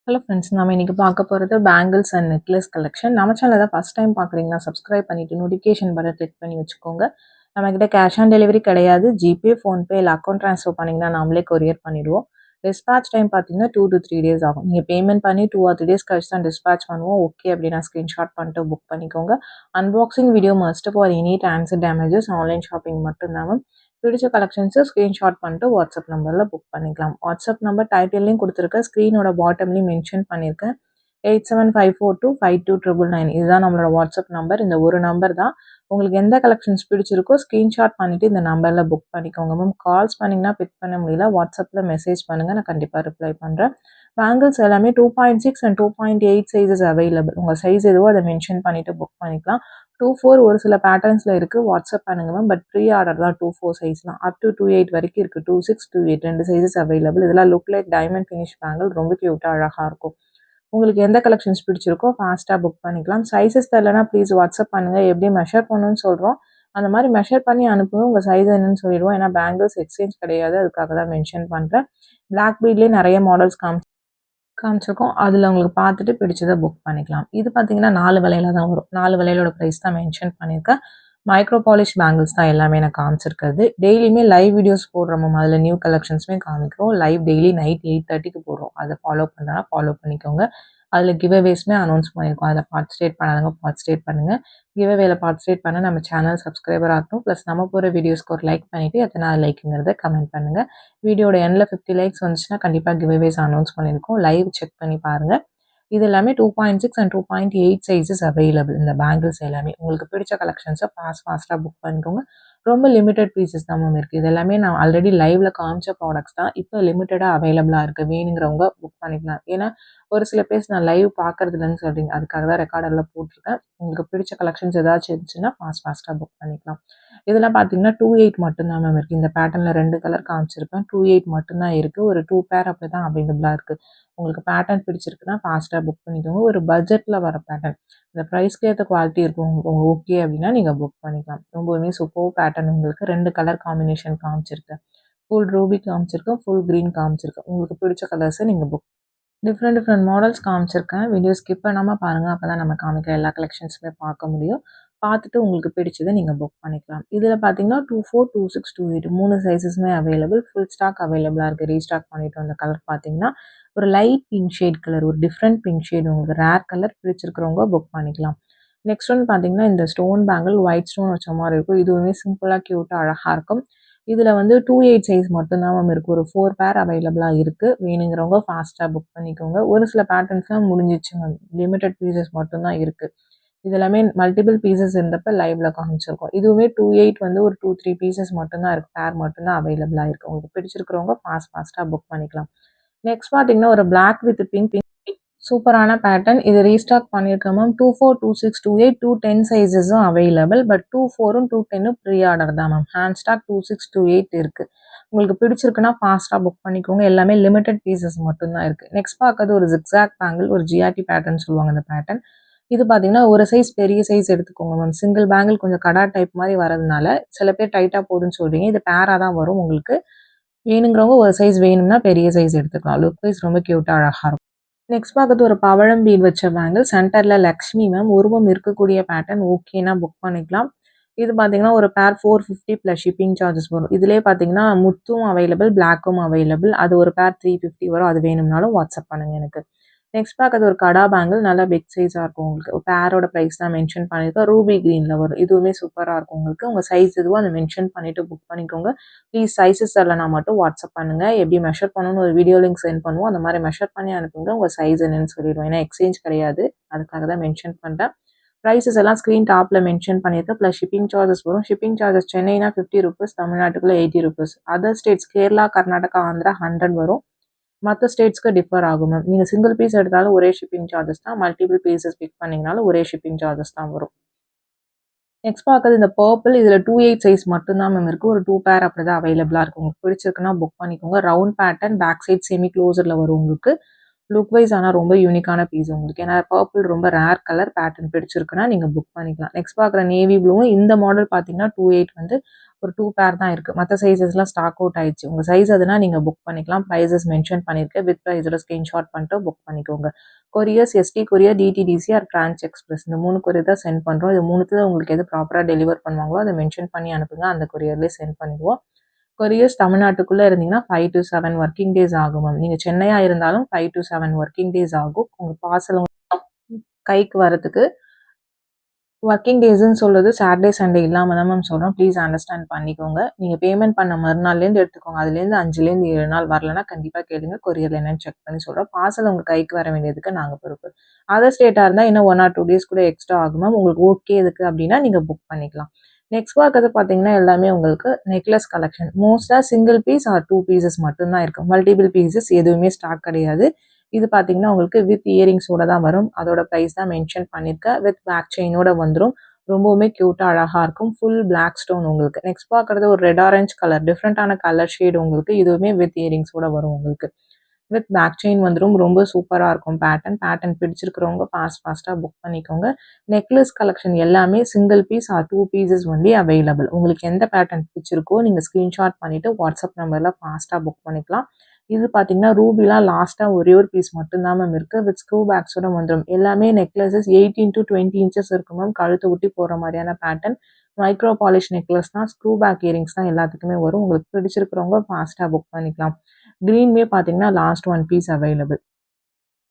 Hello friends, நம்ம இன்னைக்கு பார்க்க போகிறது பேங்கிள்ஸ் அண்ட் நெக்லஸ் கலெக்ஷன். நம்ம சேனல் தான் ஃபஸ்ட் டைம் பார்க்குறீங்கன்னா சப்ஸ்கிரைப் பண்ணிவிட்டு நோட்டிஃபிகேஷன் பட்டன் கிளிக் பண்ணி வச்சுக்கோங்க. நம்மக்கிட்ட கேஷ் ஆன் டெலிவரி கிடையாது. ஜிபே, ஃபோன்பே இல்லை அக்கௌண்ட் ட்ரான்ஸ்ஃபர் பண்ணிங்கன்னா நாமளே கொரியர் பண்ணிவிடுவோம். டிஸ்பேச் டைம் பார்த்தீங்கன்னா 2 to 3 days ஆகும். நீங்கள் பேமெண்ட் பண்ணி 2 or 3 days கழிச்சு தான் டிஸ்பேச் பண்ணுவோம். ஓகே அப்படின்னா ஸ்க்ரீன்ஷாட் பண்ணிட்டு புக் பண்ணிக்கோங்க. Unboxing video must for any transfer damages. Online shopping மட்டும்தான் மேம். பிடிச்ச கலெக்ஷன்ஸை ஸ்க்ரீன்ஷாட் பண்ணிட்டு வாட்ஸ்அப் நம்பரில் புக் பண்ணிக்கலாம். வாட்ஸ்அப் நம்பர் டைட்டில்லையும் கொடுத்துருக்கேன், ஸ்க்ரீனோட பாட்டம்லையும் மென்ஷன் பண்ணியிருக்கேன். 8754252999 இதுதான் நம்மளோட வாட்ஸ்அப் நம்பர். இந்த ஒரு நம்பர் தான். உங்களுக்கு எந்த கலெக்ஷன்ஸ் பிடிச்சிருக்கோ ஸ்க்ரீன்ஷாட் பண்ணிவிட்டு இந்த நம்பரில் புக் பண்ணிக்கோங்க மேம். கால்ஸ் பண்ணிங்கன்னா பிக் பண்ண முடியல, வாட்ஸ்அப்பில் மெசேஜ் பண்ணுங்கள், நான் கண்டிப்பாக ரிப்ளை பண்ணுறேன். பேங்கிள்ஸ் எல்லாமே 2.6 and 2.8 சைஸஸ் அவைலபிள். உங்கள் சைஸ் எதுவோ அதை மென்ஷன் பண்ணிவிட்டு புக் பண்ணிக்கலாம். 2-4 ஒரு சில பேட்டர்ன்ஸில் இருக்குது, வாட்ஸ்அப் பண்ணுங்க மேம். பட் ப்ரீ ஆர்டர் தான் 2-4 சைஸ் தான். அப் டு 2-8 வரைக்கும் இருக்குது. 2-6, 2-8 ரெண்டு சைஸஸ் அவைலபிள். இதெல்லாம் look like diamond finish bangle, ரொம்ப க்யூட்டாக அழகாக இருக்கும். உங்களுக்கு எந்த கலெக்ஷன்ஸ் பிடிச்சிருக்கோ ஃபாஸ்ட்டாக புக் பண்ணிக்கலாம். சைஸஸ் தெரியலனா ப்ளீஸ் வாட்ஸ்அப் பண்ணுங்கள். எப்படி மெஷர் பண்ணணும்னு சொல்கிறோம், அந்த மாதிரி மெஷர் பண்ணி அனுப்புங்க. உங்கள் சைஸ் என்னன்னு சொல்லிடுவோம். ஏன்னா பேங்கிள்ஸ் எக்ஸ்சேஞ்ச் கிடையாது, அதுக்காக தான் மென்ஷன் பண்ணுறேன். பிளாக் பீட்லேயே நிறைய மாடல்ஸ் காமிச்சிருக்கோம். அதில் உங்களுக்கு பார்த்துட்டு பிடிச்சதை புக் பண்ணிக்கலாம். இது பார்த்தீங்கன்னா 4 விலையில தான் வரும். 4 விலையோட ப்ரைஸ் தான் மென்ஷன் பண்ணியிருக்கேன். மைக்ரோ பாலிஷ் பேங்கிள்ஸ் தான் எல்லாமே நான் காமிச்சிருக்கிறது. டெய்லியுமே லைவ் வீடியோஸ் போடுறோம் மேம். அதில் நியூ கலெக்ஷன்ஸுமே காமிக்கிறோம். லைவ் டெய்லி நைட் 8:30க்கு போடுறோம். அதை ஃபாலோ பண்ணுறா ஃபாலோ பண்ணிக்கோங்க. அதில் கிவ்அவேஸ்மே அனௌன்ஸ் பண்ணியிருக்கோம். அதில் பார்ட்டிசிபேட் பண்ணாதவங்க பார்ட்டிசிபேட் பண்ணுங்கள். கிவ்அவேல பார்ட்டிசிபேட் பண்ண நம்ம சேனல் சப்ஸ்கிரைபர் ஆகணும். ப்ளஸ் நம்ம போகிற வீடியோஸ்க்கு ஒரு லைக் பண்ணிவிட்டு எத்தனை லைக்குங்கிறத கமெண்ட் பண்ணுங்கள். வீடியோட எண்டில் 50 லைக்ஸ் வந்துச்சுன்னா கண்டிப்பாக கிவ்அவேஸ் அனௌன்ஸ் பண்ணியிருக்கோம். லைவ் செக் பண்ணி பாருங்கள். இது எல்லாமே 2.6 and 2.8 சைஸஸ் அவைலபிள். இந்த பேங்கிள்ஸ் எல்லாமே உங்களுக்கு பிடிச்ச கலெக்ஷன்ஸை ஃபாஸ்ட்டாக புக் பண்ணிக்கோங்க. ரொம்ப லிமிட்டட் பீசஸ் தான் மேம் இருக்குது. இது எல்லாமே நான் ஆல்ரெடி லைவ்ல காமிச்ச ப்ராடக்ட்ஸ் தான். இப்போ லிமிட்டடாக அவைலபிளாக இருக்குது. வேணுங்கிறவங்க புக் பண்ணிக்கலாம். ஏன்னா ஒரு சில பேர்ஸ் நான் லைவ் பார்க்கறது இல்லைன்னு சொல்கிறீங்க, அதுக்காக தான் ரெக்கார்டரில் போட்டிருக்கேன். உங்களுக்கு பிடிச்ச கலெக்ஷன்ஸ் ஏதாச்சும் இருந்துச்சுன்னா ஃபாஸ்ட்டாக புக் பண்ணிக்கலாம். இதெல்லாம் பார்த்தீங்கன்னா 2.8 மட்டும்தான் மேம் இருக்குது. இந்த பேட்டர்னில் 2 கலர் காமிச்சிருப்பேன். 2.8 மட்டும்தான் இருக்குது. ஒரு 2 பேர் அப்படி தான் அவைலபிளாக இருக்குது. உங்களுக்கு பேட்டர்ன் பிடிச்சிருக்குன்னா ஃபாஸ்ட்டாக புக் பண்ணிக்கோங்க. ஒரு பட்ஜெட்டில் வர பேட்டர்ன், இந்த ப்ரைஸ்க்கு ஏற்ற குவாலிட்டி இருக்கும். உங்களுக்கு ஓகே அப்படின்னா நீங்கள் புக் பண்ணிக்கலாம். ரொம்பவுமே சூப்பர் பேட்டர்ன். உங்களுக்கு 2 கலர் காம்பினேஷன் காமிச்சிருக்கேன். ஃபுல் ரூபி காமிச்சிருக்கேன், ஃபுல் க்ரீன் காமிச்சிருக்கேன். உங்களுக்கு பிடிச்ச கலர்ஸை நீங்கள் புக் டிஃப்ரெண்ட் மாடல்ஸ் காமிச்சிருக்கேன். வீடியோ ஸ்கிப் பண்ணாமல் பாருங்கள். அப்போ தான் நம்ம காமிக்கிற எல்லா கலெக்ஷன்ஸுமே பார்க்க முடியும். பார்த்துட்டு உங்களுக்கு பிடிச்சதை நீங்கள் புக் பண்ணிக்கலாம். இதில் பார்த்தீங்கன்னா 2-4, 2-6, 2-8 3 சைஸஸுமே அவைலபிள். ஃபுல் ஸ்டாக் அவைலபிளாக இருக்குது. ரீஸ்டாக் பண்ணிட்டு வந்த கலர் பார்த்தீங்கன்னா ஒரு லைட் பிங்க் ஷேட் கலர், ஒரு டிஃப்ரெண்ட் பிங்க் ஷேட். உங்களுக்கு ரேர் கலர் பிடிச்சிருக்கிறவங்க புக் பண்ணிக்கலாம். நெக்ஸ்ட் ஒன் பார்த்தீங்கன்னா இந்த ஸ்டோன் பேங்கிள், ஒயிட் ஸ்டோன் வச்ச மாதிரி இருக்கும். இதுவுமே சிம்பிளாக க்யூட்டாக அழகாக இருக்கும். இதில் வந்து 2.8 சைஸ் மட்டும்தான் மேம் இருக்குது. ஒரு 4 பேர் அவைலபிளாக இருக்குது. வேணுங்கிறவங்க ஃபாஸ்ட்டாக புக் பண்ணிக்கோங்க. ஒரு சில பேட்டர்ன்ஸ்லாம் முடிஞ்சிச்சு மேம். லிமிட்டட் பீசஸ் மட்டும்தான் இருக்குது. இது எல்லாமே மல்டிபிள் பீசஸ் இருந்தப்போ லைவ்ல காமிச்சிருக்கோம். இதுவுமே 2.8 வந்து ஒரு 2-3 பீசஸ் மட்டும்தான் இருக்குது. பேர் மட்டும்தான் அவைலபிளாக இருக்குது. உங்களுக்கு பிடிச்சிருக்கிறவங்க ஃபாஸ்ட்டாக புக் பண்ணிக்கலாம். நெக்ஸ்ட் பார்த்தீங்கன்னா ஒரு பிளாக் வித் பிங்க் சூப்பரான பேட்டர்ன். இது ரீஸ்டாக் பண்ணியிருக்கேன் மேம். 2-4, 2-6, 2-8, 2-10 சைஸஸும் அவைலபிள். பட் 2-4ம் 2-10ம் ப்ரீ ஆர்டர் தான் மேம். ஹேண்ட் ஸ்டாக் 2-6, 2-8 இருக்குது. உங்களுக்கு பிடிச்சிருக்குன்னா ஃபாஸ்ட்டாக புக் பண்ணிக்கோங்க. எல்லாமே லிமிட்டட் பீசஸ் மட்டும்தான் இருக்குது. நெக்ஸ்ட் பார்க்கறது ஒரு ஜிக்ஸாக் பேங்கிள், ஒரு ஜிஆர்டி பேட்டர்ன் சொல்லுவாங்க இந்த பேட்டர்ன். இது பார்த்தீங்கன்னா ஒரு சைஸ் பெரிய சைஸ் எடுத்துக்கோங்க மேம். சிங்கிள் பேங்கிள் கொஞ்சம் கடா டைப் மாதிரி வரதுனால சில பேர் டைட்டாக போகுதுன்னு சொல்கிறீங்க. இது பேராக தான் வரும். உங்களுக்கு வேணுங்கிறவங்க ஒரு சைஸ் வேணும்னா பெரிய சைஸ் எடுத்துக்கலாம். லுக் வைஸ் ரொம்ப க்யூட்டாக அழகாக இருக்கும். நெக்ஸ்ட் பார்க்கறது ஒரு பவழம் பீட் வச்ச பேங்கிள். சென்டரில் லக்ஷ்மி மேம். உருவம் இருக்கக்கூடிய பேட்டர்ன். ஓகேனா புக் பண்ணிக்கலாம். இது பார்த்தீங்கன்னா ஒரு பேர் 450 ப்ளஸ் ஷிப்பிங் சார்ஜஸ் வரும். இதிலே பார்த்தீங்கன்னா முத்தும் அவைலபிள், பிளாக்கும் அவைலபிள். அது ஒரு பேர் 350 வரும். அது வேணும்னாலும் வாட்ஸ்அப் பண்ணுங்கள் எனக்கு. நெக்ஸ்ட் பார்க்கறது ஒரு கடா பேங்கிள். நல்லா பிக் சைஸாக இருக்கும். உங்களுக்கு பேரோட ப்ரைஸ் தான் மென்ஷன் பண்ணியிருக்கேன். ரூபி க்ரீனில் வரும். இதுவுமே சூப்பராக இருக்கும். உங்களுக்கு உங்கள் சைஸ் எதுவோ அதை மென்ஷன் பண்ணிவிட்டு புக் பண்ணிக்கோங்க. ப்ளீஸ் சைஸஸ் இல்லைனா மட்டும் வாட்ஸ்அப் பண்ணுங்கள். எப்படி மெஷர் பண்ணணும்னு ஒரு வீடியோ லிங்க் சென்ட் பண்ணுவோம். அந்த மாதிரி மெஷர் பண்ணி அனுப்புங்க. உங்கள் சைஸ் என்னன்னு சொல்லிடுவோம். ஏன்னா எக்ஸ்சேஞ்ச் கிடையாது, அதுக்காக தான் மென்ஷன் பண்ணுறேன். ப்ரைஸஸ் எல்லாம் ஸ்க்ரீன் டாப்பில் மென்ஷன் பண்ணியிருக்கேன். ப்ளஸ் ஷிப்பிங் சார்ஜஸ் வரும். ஷிப்பிங் சார்ஜஸ் சென்னைனா 50 ருபீஸ், தமிழ்நாட்டுக்குள்ளே 80 rupees. Other states Kerala, Karnataka, Andhra 100 வரும். மற்ற ஸ்டேட்ஸ்க்கு டிஃபர் ஆகும் மேம். நீங்கள் சிங்கிள் பீஸ் எடுத்தாலும் ஒரே ஷிப்பிங் சார்ஜஸ் தான். மல்டிபிள் பீசஸ் பிக் பண்ணிங்கனாலும் ஒரே ஷிப்பிங் சார்ஜஸ் தான் வரும். நெக்ஸ்ட் பார்க்கறது இந்த பர்பிள். இதில் 2.8 சைஸ் மட்டும்தான் மேம் இருக்குது. ஒரு 2 பேர் அப்படி தான் அவைலபிளாக இருக்கும். உங்களுக்கு பிடிச்சிருக்குன்னா புக் பண்ணிக்கோங்க. Round pattern, back side semi க்ளோஸரில் வரும் உங்களுக்கு. லுக் வைஸ் ஆனால் ரொம்ப யூனிக்கான பீஸ் உங்களுக்கு. ஏன்னா பர்பிள் ரொம்ப ரேர் கலர். பேட்டர்ன் பிடிச்சிருக்குன்னா நீங்கள் புக் பண்ணிக்கலாம். நெக்ஸ்ட் பார்க்குற நேவி ப்ளூவும் இந்த மாடல் பார்த்தீங்கன்னா 2.8 வந்து ஒரு 2 பேர் தான் இருக்குது. மற்ற சைஸஸ்லாம் ஸ்டாக் அவுட் ஆயிடுச்சு. உங்கள் சைஸ் அதுனா நீங்கள் புக் பண்ணிக்கலாம். ப்ரைஸஸ் மென்ஷன் பண்ணியிருக்கேன். வித் ப்ரைஸோட ஸ்க்ரீன்ஷாட் பண்ணிட்டு புக் பண்ணிக்கோங்க. Couriers ST courier, DTDC or trans express இந்த 3 கொரியர் தான் சென்ட் பண்ணுறோம். இது 3த்துல உங்களுக்கு எது ப்ராப்பராக டெலிவர் பண்ணுவாங்களோ அதை மென்ஷன் பண்ணி அனுப்புங்க. அந்த கொரியர்லேயே சென்ட் பண்ணிடுவோம். கொரியர்ஸ் தமிழ்நாட்டுக்குள்ளே இருந்தீங்கன்னா 5 to 7 ஒர்க்கிங் டேஸ் ஆகும் மேம். நீங்கள் சென்னையாக இருந்தாலும் 5 to 7 ஒர்க்கிங் டேஸ் ஆகும் உங்கள் பார்சல் கைக்கு வரதுக்கு. ஒர்க்கிங் டேஸ்ன்னு சொல்கிறது சாட்டர்டே சண்டே இல்லாமல் தான் மேம் சொல்கிறோம். ப்ளீஸ் அண்டர்ஸ்டாண்ட் பண்ணிக்கோங்க. நீங்கள் பேமெண்ட் பண்ண மறுநாள்லேருந்து எடுத்துக்கோங்க. அதுலேருந்து 5லேருந்து 7 நாள் வரலன்னா கண்டிப்பாக கேளுங்க. கொரியரில் என்னென்னு செக் பண்ணி சொல்கிறோம். பார்சல் உங்கள் கைக்கு வர வேண்டியதுக்கு நாங்கள் பொறுப்பு. அதர் ஸ்டேட்டாக இருந்தால் இன்னும் 1 or 2 டேஸ் கூட எக்ஸ்ட்ரா ஆகும் மேம். உங்களுக்கு ஓகே இதுக்கு அப்படின்னா நீங்கள் புக் பண்ணிக்கலாம். நெக்ஸ்ட் பார்க்கறது பார்த்தீங்கன்னா எல்லாமே உங்களுக்கு நெக்லஸ் கலெக்ஷன். மோஸ்ட்டாக சிங்கிள் பீஸ் ஆர் 2 பீசஸ் மட்டும்தான் இருக்குது. மல்டிபிள் பீசஸ் எதுவுமே ஸ்டாக் கிடையாது. இது பார்த்தீங்கன்னா உங்களுக்கு வித் இயரிங்ஸோட தான் வரும். அதோட ப்ரைஸ் தான் மென்ஷன் பண்ணியிருக்கேன். வித் பேக் செயினோட வந்துடும். ரொம்பவுமே க்யூட்டாக அழகாக இருக்கும். ஃபுல் பிளாக் ஸ்டோன் உங்களுக்கு. நெக்ஸ்ட் பார்க்குறது ஒரு ரெட் ஆரஞ்ச் கலர், டிஃப்ரெண்ட்டான கலர் ஷேடு உங்களுக்கு. இதுவுமே வித் இயரிங்ஸோட வரும் உங்களுக்கு. வித் பேக் செயின் வந்துடும். ரொம்ப சூப்பராக இருக்கும் பேட்டர்ன் பிடிச்சிருக்கிறவங்க ஃபாஸ்ட்டாக புக் பண்ணிக்கோங்க. நெக்லஸ் கலெக்ஷன் எல்லாமே single piece or 2 pieces only available. உங்களுக்கு எந்த பேட்டர்ன் பிடிச்சிருக்கோ நீங்கள் ஸ்க்ரீன்ஷாட் பண்ணிவிட்டு வாட்ஸ்அப் நம்பரில் ஃபாஸ்ட்டாக புக் பண்ணிக்கலாம். இது பார்த்தீங்கன்னா ரூபிலாம் லாஸ்ட்டாக ஒரே ஒரு பீஸ் மட்டும்தான் மேம் இருக்குது. வித் ஸ்க்ரூ பேக்ஸோட வந்துடும். எல்லாமே நெக்லஸஸ் 18 to 20 இன்ச்சஸ் இருக்கும் மேம். கழுத்து ஒட்டி போகிற மாதிரியான பேட்டர்ன். மைக்ரோ பாலிஷ் நெக்லஸ் தான். ஸ்க்ரூ பேக் இயரிங்ஸ் தான் எல்லாத்துக்குமே வரும். உங்களுக்கு பிடிச்சிருக்கிறவங்க ஃபாஸ்ட்டாக புக் பண்ணிக்கலாம். க்ரீன்மே பார்த்தீங்கன்னா லாஸ்ட் 1 பீஸ் அவைலபிள்.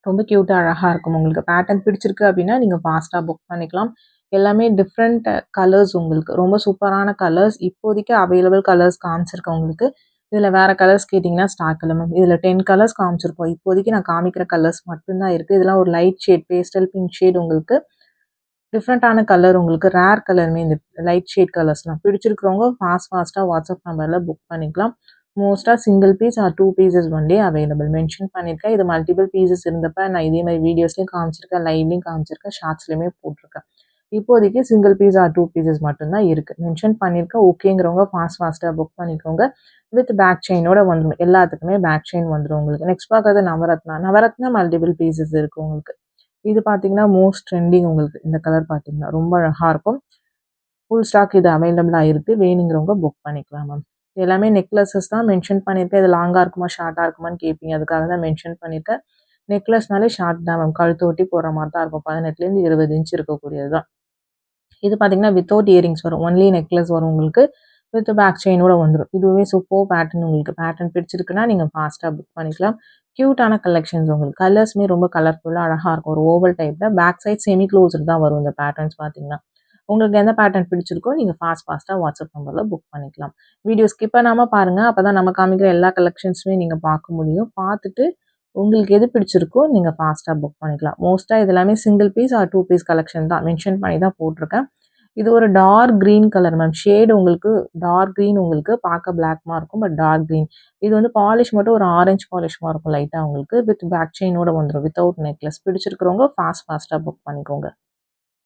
ரொம்ப க்யூட்டாக அழகாக இருக்கும். உங்களுக்கு பேட்டர்ன் பிடிச்சிருக்கு அப்படின்னா நீங்கள் ஃபாஸ்ட்டாக புக் பண்ணிக்கலாம். எல்லாமே டிஃப்ரெண்ட் கலர்ஸ் உங்களுக்கு. ரொம்ப சூப்பரான கலர்ஸ். இப்போதைக்கு அவைலபிள் கலர்ஸ் காமிச்சிருக்கேன் உங்களுக்கு. இதில் வேறு கலர்ஸ் கேட்டிங்கன்னா ஸ்டாக் இல்லை மேம். இதில் 10 கலர்ஸ் காமிச்சிருப்போம். இப்போதைக்கு நான் காமிக்கிற கலர்ஸ் மட்டும்தான் இருக்குது. இதெல்லாம் ஒரு light shade, pastel pink shade உங்களுக்கு. டிஃப்ரெண்ட்டான கலர் உங்களுக்கு. ரேர் கலருமே இந்த லைட் ஷேட் கலர்ஸ்லாம் பிடிச்சிருக்கிறவங்க ஃபாஸ்ட்டாக வாட்ஸ்அப் நம்பரில் புக் பண்ணிக்கலாம். மோஸ்ட்டாக single piece or 2 pieces only available mention பண்ணியிருக்கேன். இது மல்டிபிள் பீசஸ் இருந்தப்போ நான் இதே மாதிரி வீடியோஸ்லையும் காமிச்சிருக்கேன், லைவ்லையும் காமிச்சிருக்கேன், ஷார்ட்ஸ்லையுமே போட்டிருக்கேன். இப்போதைக்கு சிங்கிள் பீஸ் ஆர் 2 பீசஸ் மட்டும்தான் இருக்குது. மென்ஷன் பண்ணியிருக்கேன். ஓகேங்கிறவங்க ஃபாஸ்ட்டாக புக் பண்ணிக்கோங்க. வித் பேக் செயினோட வந்துடும். எல்லாத்துக்குமே பேக் செயின் வந்துடும் உங்களுக்கு. நெக்ஸ்ட் பார்க்கறது நவரத்னா மல்டிபிள் பீசஸ் இருக்குது உங்களுக்கு. இது பார்த்தீங்கன்னா மோஸ்ட் ட்ரெண்டிங் உங்களுக்கு. இந்த கலர் பார்த்தீங்கன்னா ரொம்ப அழகாக இருக்கும். ஃபுல் ஸ்டாக் இது அவைலபிளாக இருக்குது. வேணுங்கிறவங்க புக் பண்ணிக்கலாம் மேம். எல்லாமே நெக்லஸஸ் தான் மென்ஷன் பண்ணியிருக்கேன். இது லாங்காக இருக்குமா ஷார்ட்டாக இருக்குமான்னு கேட்பீங்க. அதுக்காக தான் மென்ஷன் பண்ணியிருக்கேன். நெக்லஸ்னாலே ஷார்ட் தான் மேம். கழுத்து ஒட்டி போகிற மாதிரி தான் இருக்கும். 18லேருந்து 20 இன்ச் இருக்கக்கூடியது தான். இது பார்த்தீங்கன்னா வித்தவுட் இயரிங்ஸ் வரும். ஒன்லி நெக்லஸ் வரும் உங்களுக்கு. வித் பேக் செயினோட வந்துடும். இதுவே சூப்பர் பேட்டர்ன் உங்களுக்கு. பேட்டர்ன் பிடிச்சிருக்குன்னா நீங்கள் ஃபாஸ்ட்டாக புக் பண்ணிக்கலாம். க்யூட்டான கலெக்ஷன்ஸ் உங்களுக்கு. கலர்ஸுமே ரொம்ப கலர்ஃபுல்லாக அழகாக இருக்கும். ஒரு ஓவல் டைப்பில் பேக் சைட் செமி க்ளோஸ்டு தான் வரும் இந்த பேட்டர்ன்ஸ் பார்த்தீங்கன்னா. உங்களுக்கு எந்த பேட்டர்ன் பிடிச்சிருக்கோ நீங்கள் ஃபாஸ்ட்டாக வாட்ஸ்அப் நம்பரில் புக் பண்ணிக்கலாம். வீடியோ ஸ்கிப் பண்ணாமல் பாருங்கள். அப்போ தான் நம்ம காமிக்கிற எல்லா கலெக்ஷன்ஸுமே நீங்கள் பார்க்க முடியும். பார்த்துட்டு உங்களுக்கு எது பிடிச்சிருக்கோ நீங்கள் ஃபாஸ்ட்டாக புக் பண்ணிக்கலாம். மோஸ்ட்டாக இது எல்லாமே single piece or 2 piece collection தான். மென்ஷன் பண்ணி தான் போட்டிருக்கேன். இது ஒரு dark green colour ma'am. Shade உங்களுக்கு டார்க் க்ரீன் உங்களுக்கு. பார்க்க பிளாக்மா இருக்கும். But dark green. இது வந்து பாலிஷ் மட்டும் ஒரு ஆரஞ்சு பாலிஷ்மா இருக்கும் லைட்டாக உங்களுக்கு. வித் பேக் செயினோட வந்துடும். Without necklace. பிடிச்சிருக்கிறவங்க ஃபாஸ்ட்டாக புக் பண்ணிக்கோங்க.